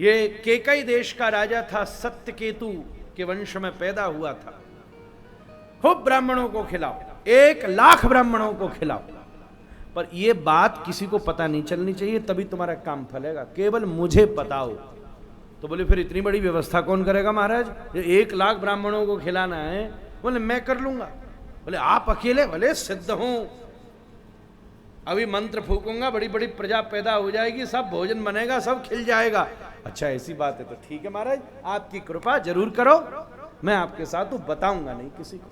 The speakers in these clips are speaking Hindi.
ये केकई देश का राजा था, सत्यकेतु के वंश में पैदा हुआ था। खूब ब्राह्मणों को खिलाओ, 1,00,000 ब्राह्मणों को खिलाओ, पर यह बात किसी को पता नहीं चलनी चाहिए, तभी तुम्हारा काम फलेगा। केवल मुझे पता हो। तो बोले फिर इतनी बड़ी व्यवस्था कौन करेगा महाराज? 1,00,000 ब्राह्मणों को खिलाना है। बोले मैं कर लूंगा। बोले आप अकेले? बोले सिद्ध हूं, अभी मंत्र फूकूंगा, बड़ी बड़ी प्रजा पैदा हो जाएगी, सब भोजन बनेगा, सब खिल जाएगा। अच्छा ऐसी बात है तो ठीक है महाराज, आपकी कृपा जरूर करो, मैं आपके साथ हूं, बताऊंगा नहीं किसी को।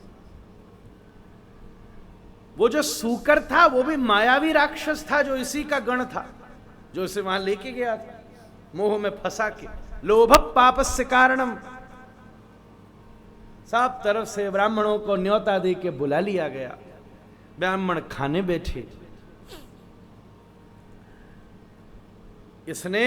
वो जो सूकर था वो भी मायावी राक्षस था, जो इसी का गण था, जो इसे वहां लेके गया था मोह में फंसा के। लोभ पापस्य कारणम, सब तरफ से ब्राह्मणों को न्योता दे के बुला लिया गया। ब्राह्मण खाने बैठे। इसने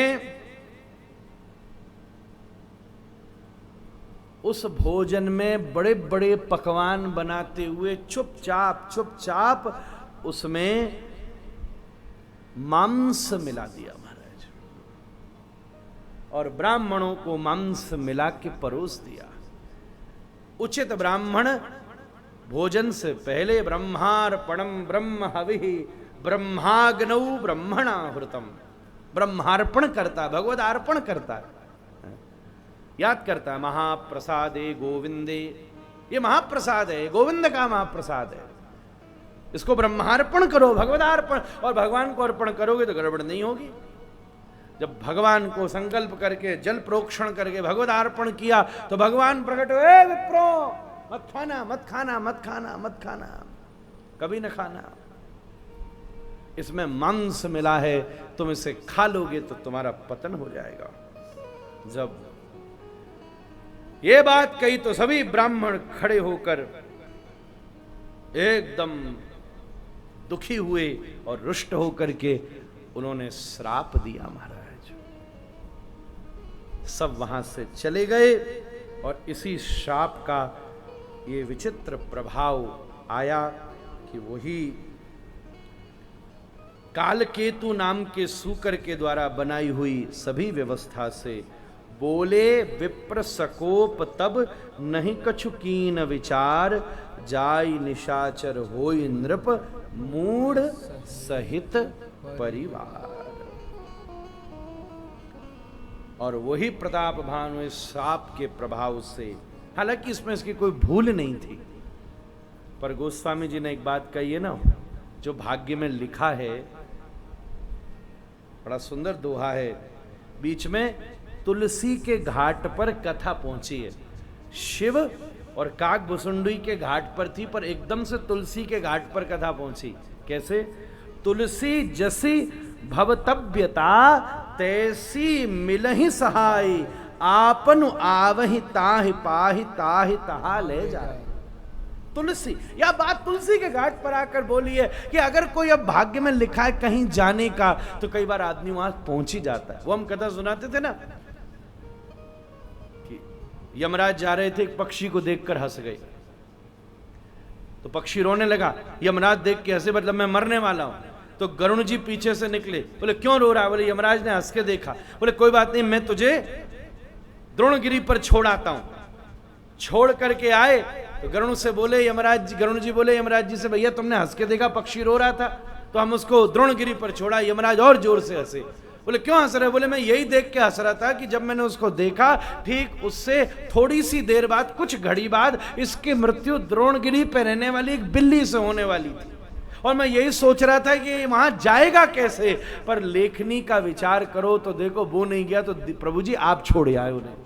उस भोजन में बड़े बड़े पकवान बनाते हुए चुपचाप उसमें मांस मिला दिया महाराज, और ब्राह्मणों को मांस मिला के परोस दिया। उचित ब्राह्मण भोजन से पहले ब्रह्मार्पणम ब्रह्म हविः ब्रह्माग्नौ ब्रह्मणाहुतम, ब्रह्मार्पण करता, भगवत अर्पण करता है, याद करता है। महाप्रसादे गोविंदे, ये महाप्रसाद है, गोविंद का महाप्रसाद है, इसको ब्रह्मार्पण करो, भगवदार्पण। और भगवान को अर्पण करोगे तो गड़बड़ नहीं होगी। जब भगवान को संकल्प करके जल प्रोक्षण करके भगवदार्पण किया तो भगवान प्रकट हुए, विप्रो मत खाना मत खाना मत खाना मत खाना, कभी न खाना, इसमें मांस मिला है, तुम इसे खा लोगे तो तुम्हारा पतन हो जाएगा। जब ये बात कही तो सभी ब्राह्मण खड़े होकर एकदम दुखी हुए और रुष्ट होकर के उन्होंने श्राप दिया महाराज। सब वहां से चले गए और इसी श्राप का ये विचित्र प्रभाव आया कि वही कालकेतु नाम के सूकर के द्वारा बनाई हुई सभी व्यवस्था से बोले विप्र सकोप तब नहीं कछु कीन विचार, जाई निशाचर होई नृप मूढ़ सहित परिवार। और वही प्रताप भानु इस श्राप के प्रभाव से, हालांकि इसमें इसकी कोई भूल नहीं थी, पर गोस्वामी जी ने एक बात कही है ना, जो भाग्य में लिखा है, बड़ा सुंदर दोहा है। बीच में तुलसी के घाट पर कथा पहुंची है, शिव और काक भुसुंडी के घाट पर थी, पर एकदम से तुलसी के घाट पर कथा पहुंची। कैसे? तुलसी जसी भवतव्यता तैसी मिलहि सहाय, आपन आवहि ताहि पाहि ताहि तहा ले जाए। तुलसी, यह बात तुलसी के घाट पर आकर बोली है कि अगर कोई अब भाग्य में लिखा है कहीं जाने का तो कई बार आदमी वहां पहुंच ही जाता है। वो हम कथा सुनाते थे ना कि यमराज जा रहे थे, एक पक्षी को देखकर हंस गए, तो पक्षी रोने लगा। यमराज देख के हंसे, मतलब मैं मरने वाला हूं। तो गरुण जी पीछे से निकले, बोले क्यों रो रहा है? बोले यमराज ने हंस के देखा। बोले कोई बात नहीं, मैं तुझे द्रोणगिरी पर छोड़ आता हूं। छोड़ करके आए तो गरुण से बोले यमराज, गरुण जी बोले यमराज जी से, भैया तुमने हंस के देखा पक्षी रो रहा था, तो हम उसको द्रोणगिरी पर छोड़ा। यमराज और जोर से हंसे। बोले क्यों हंस रहे? बोले मैं यही देख के हंस रहा था कि जब मैंने उसको देखा, ठीक उससे थोड़ी सी देर बाद, कुछ घड़ी बाद, इसकी मृत्यु द्रोणगिरी पर रहने वाली एक बिल्ली से होने वाली थी, और मैं यही सोच रहा था कि वहां जाएगा कैसे। पर लेखनी का विचार करो तो देखो, वो नहीं गया तो प्रभु जी आप छोड़े आए उन्हें।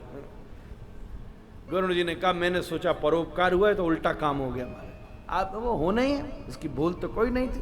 गरुण जी ने कहा मैंने सोचा परोपकार हुआ है तो उल्टा काम हो गया हमारे। आप वो होना ही है, इसकी भूल तो कोई नहीं थी।